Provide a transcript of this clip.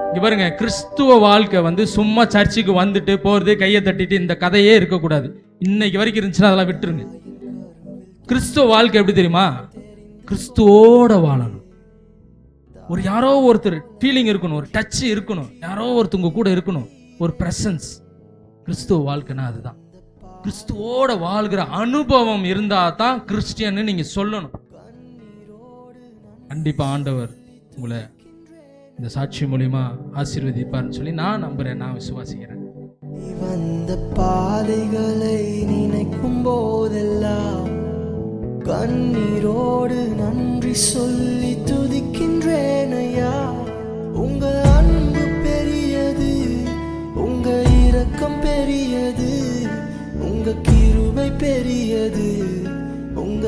இங்க பாருங்க, கிறிஸ்துவ வாழ்க்கை வந்து சும்மா சர்ச்சுக்கு வந்துட்டு போறது, கையை தட்டிட்டு இந்த கதையே இருக்கக்கூடாது. இன்னைக்கு வரைக்கும் இருந்துச்சுன்னா அதெல்லாம் விட்டுருங்க. கிறிஸ்துவ வாழ்க்கை எப்படி தெரியுமா? கிறிஸ்துவோட வாழணும். ஒரு யாரோ ஒருத்தர் ஃபீலிங் இருக்கணும், ஒரு டச் இருக்கணும், யாரோ ஒருத்தவங்க கூட இருக்கணும், ஒரு பிரசன்ஸ். கிறிஸ்துவ வாழ்க்கைனா அதுதான். கிறிஸ்துவோட வாழ்கிற அனுபவம் இருந்தா தான் கிறிஸ்டியன்னு நீங்க சொல்லணும். கண்டிப்பா ஆண்டவர் உங்களை இந்த சாட்சி மூலியமா ஆசீர்வதிப்பார்னு சொல்லி நான் நம்புறேன், நான் விசுவாசிக்கிறேன். வந்த பாதைகளை நினைக்கும் போதெல்லாம் கண்ணீரோடு நன்றி சொல்லி துதிக்கின்றேன் ஐயா. உங்க அன்பு பெரியது, உங்க இரக்கம் பெரியது, உங்க கிருபை பெரியது, உங்க